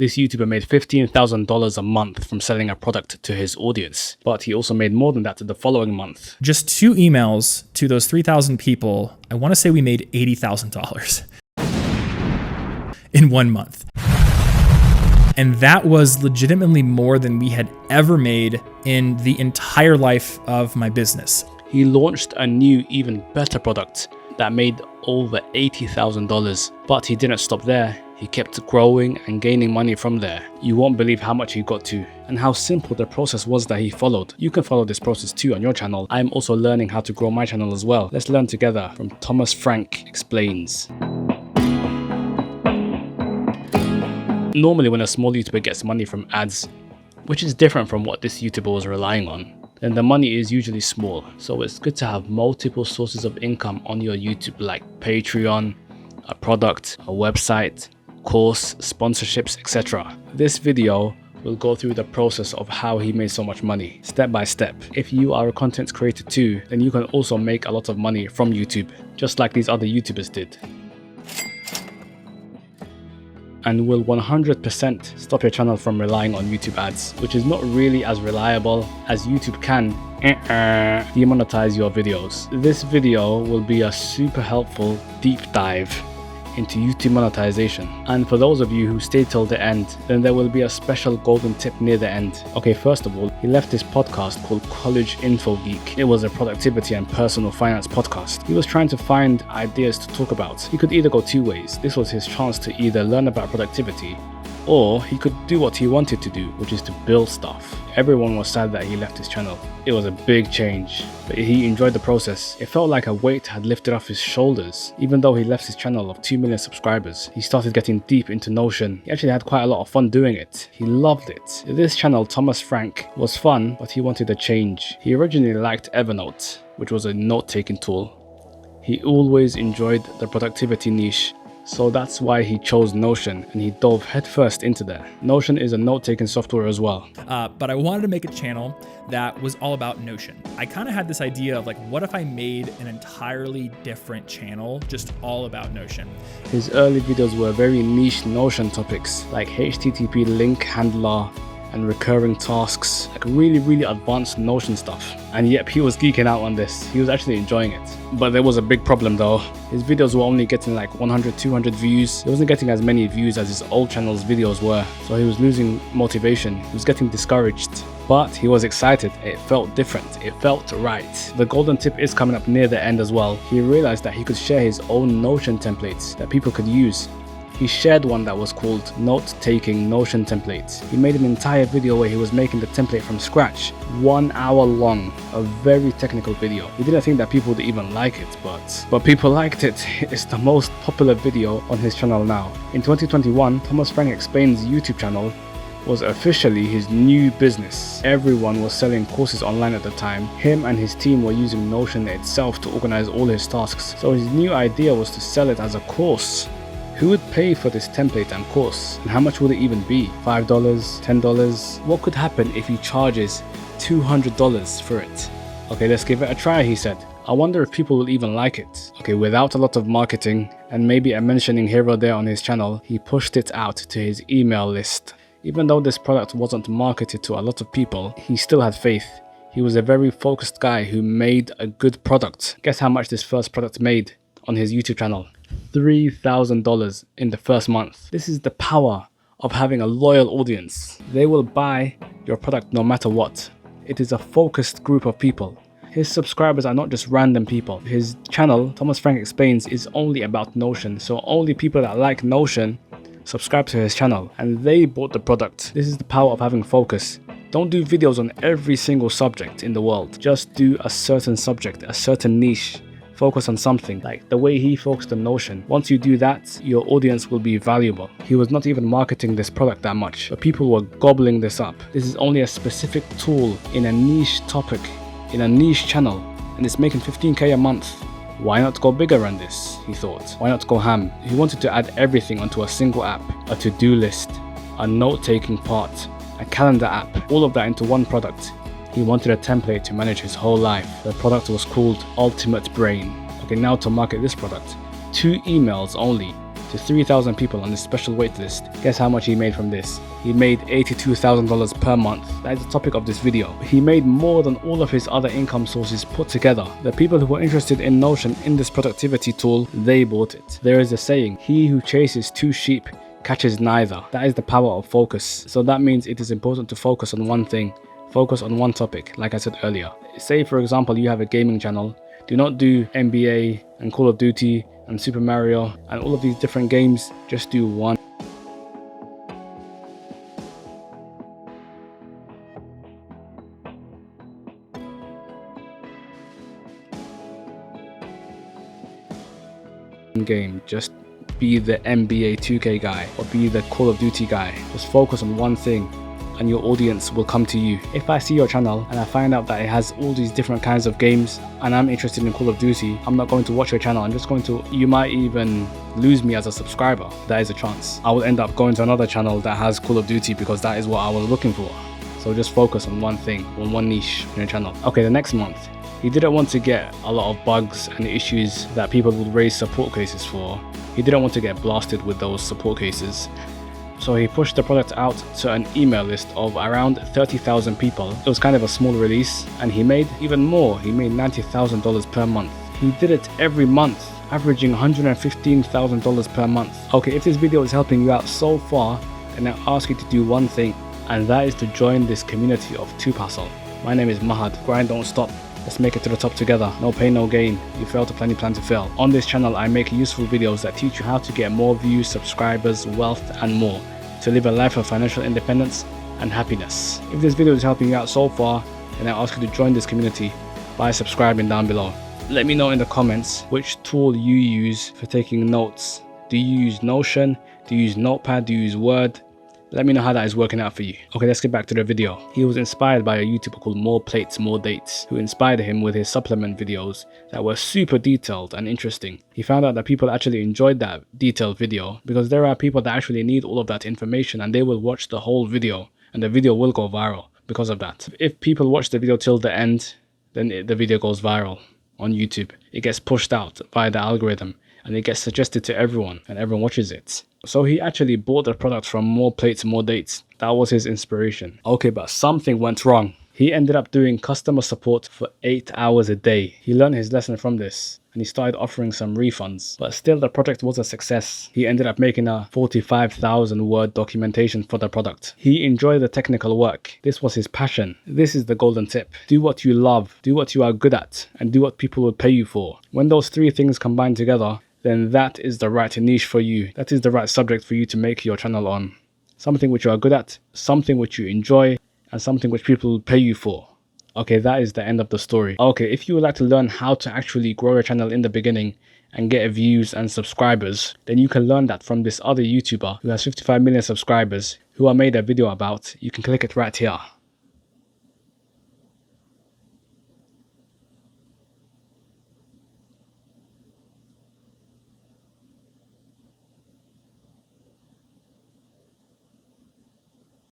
This YouTuber made $15,000 a month from selling a product to his audience, but he also made more than that the following month. Just 2 emails to those 3,000 people, I want to say we made $80,000 in 1 month. And that was legitimately more than we had ever made in the entire life of my business. He launched a new, even better product that made over $80,000, but he didn't stop there. He kept growing and gaining money from there. You won't believe how much he got to and how simple the process was that he followed. You can follow this process too on your channel. I'm also learning how to grow my channel as well. Let's learn together from Thomas Frank Explains. Normally when a small YouTuber gets money from ads, which is different from what this YouTuber was relying on, then the money is usually small. So it's good to have multiple sources of income on your YouTube, like Patreon, a product, a website, course, sponsorships, etc. This video will go through the process of how he made so much money, step by step. If you are a content creator too, then you can also make a lot of money from YouTube, just like these other YouTubers did. And will 100% stop your channel from relying on YouTube ads, which is not really as reliable as YouTube can demonetize your videos. This video will be a super helpful deep dive into YouTube monetization. And for those of you who stay till the end, then there will be a special golden tip near the end. Okay, first of all, he left this podcast called College Info Geek. It was a productivity and personal finance podcast. He was trying to find ideas to talk about. He could either go 2 ways. This was his chance to either learn about productivity, or he could do what he wanted to do, which is to build stuff. Everyone was sad that he left his channel. It was a big change, but he enjoyed the process. It felt like a weight had lifted off his shoulders. Even though he left his channel of 2 million subscribers, he started getting deep into Notion. He actually had quite a lot of fun doing it. He loved it. This channel, Thomas Frank, was fun, but he wanted a change. He originally liked Evernote, which was a note-taking tool. He always enjoyed the productivity niche, so that's why he chose Notion, and he dove headfirst into there. Notion is a note-taking software as well. But I wanted to make a channel that was all about Notion. I kind of had this idea of like, what if I made an entirely different channel just all about Notion? His early videos were very niche Notion topics, like HTTP link handler and recurring tasks, like really advanced Notion stuff. And yep, he was geeking out on this. He was actually enjoying it. But there was a big problem though. His videos were only getting like 100, 200 views. He wasn't getting as many views as his old channel's videos were. So he was losing motivation. He was getting discouraged. But he was excited. It felt different. It felt right. The golden tip is coming up near the end as well. He realized that he could share his own Notion templates that people could use. He shared one that was called Note-Taking Notion Templates. He made an entire video where he was making the template from scratch, 1 hour long, a very technical video. He didn't think that people would even like it, but people liked it. It's the most popular video on his channel now. In 2021, Thomas Frank Explains YouTube channel was officially his new business. Everyone was selling courses online at the time. Him and his team were using Notion itself to organize all his tasks. So his new idea was to sell it as a course. Who would pay for this template and course? And how much would it even be? $5? $10? What could happen if he charges $200 for it? Okay, let's give it a try, he said. I wonder if people will even like it. Okay, without a lot of marketing and maybe a mentioning here or there on his channel, he pushed it out to his email list. Even though this product wasn't marketed to a lot of people, he still had faith. He was a very focused guy who made a good product. Guess how much this first product made on his YouTube channel? $3,000 in the first month. This is the power of having a loyal audience. They will buy your product no matter what. It is a focused group of people. His subscribers are not just random people. His channel, Thomas Frank Explains, is only about Notion. So only people that like Notion subscribe to his channel and they bought the product. This is the power of having focus. Don't do videos on every single subject in the world. Just do a certain subject, a certain niche. Focus on something, like the way he focused on Notion. Once you do that, your audience will be valuable. He was not even marketing this product that much, but people were gobbling this up. This is only a specific tool in a niche topic, in a niche channel, and it's making 15k a month. Why not go bigger on this, he thought. Why not go ham? He wanted to add everything onto a single app, a to-do list, a note-taking part, a calendar app, all of that into one product. He wanted a template to manage his whole life. The product was called Ultimate Brain. Okay, now to market this product. 2 emails only to 3,000 people on this special waitlist. Guess how much he made from this? He made $82,000 per month. That is the topic of this video. He made more than all of his other income sources put together. The people who were interested in Notion, in this productivity tool, they bought it. There is a saying, he who chases two sheep catches neither. That is the power of focus. So that means it is important to focus on one thing. Focus on one topic, like I said earlier. Say for example you have a gaming channel. Do not do NBA and Call of Duty and Super Mario and all of these different games. Just do one. Game. Just be the NBA 2K guy or be the Call of Duty guy. Just focus on one thing and your audience will come to you. If I see your channel and I find out that it has all these different kinds of games and I'm interested in Call of Duty, I'm not going to watch your channel. I'm just going to, you might even lose me as a subscriber. That is a chance. I will end up going to another channel that has Call of Duty because that is what I was looking for. So just focus on one thing, on one niche in your channel. Okay, the next month, he didn't want to get a lot of bugs and issues that people would raise support cases for. He didn't want to get blasted with those support cases. So he pushed the product out to an email list of around 30,000 people. It was kind of a small release and he made even more. He made $90,000 per month. He did it every month, averaging $115,000 per month. Okay, if this video is helping you out so far, then I ask you to do one thing, and that is to join this community of Tube Hustle. My name is Mahad. Grind, don't stop. Let's make it to the top together. No pain, no gain. You fail to plan, you plan to fail. On this channel, I make useful videos that teach you how to get more views, subscribers, wealth, and more to live a life of financial independence and happiness. If this video is helping you out so far, then I ask you to join this community by subscribing down below. Let me know in the comments which tool you use for taking notes. Do you use Notion? Do you use Notepad? Do you use Word? Let me know how that is working out for you. Okay, let's get back to the video. He was inspired by a YouTuber called More Plates, More Dates, who inspired him with his supplement videos that were super detailed and interesting. He found out that people actually enjoyed that detailed video because there are people that actually need all of that information and they will watch the whole video and the video will go viral because of that. If people watch the video till the end, then the video goes viral on YouTube. It gets pushed out by the algorithm and it gets suggested to everyone and everyone watches it. So he actually bought the product from More Plates, More Dates. That was his inspiration. Okay, but something went wrong. He ended up doing customer support for 8 hours a day. He learned his lesson from this and he started offering some refunds. But still the project was a success. He ended up making a 45,000 word documentation for the product. He enjoyed the technical work. This was his passion. This is the golden tip. Do what you love, do what you are good at, and do what people will pay you for. When those three things combine together, then that is the right niche for you. That is the right subject for you to make your channel on. Something which you are good at, something which you enjoy, and something which people will pay you for. Okay, that is the end of the story. Okay, if you would like to learn how to actually grow your channel in the beginning and get views and subscribers, then you can learn that from this other YouTuber who has 55 million subscribers, who I made a video about. You can click it right here.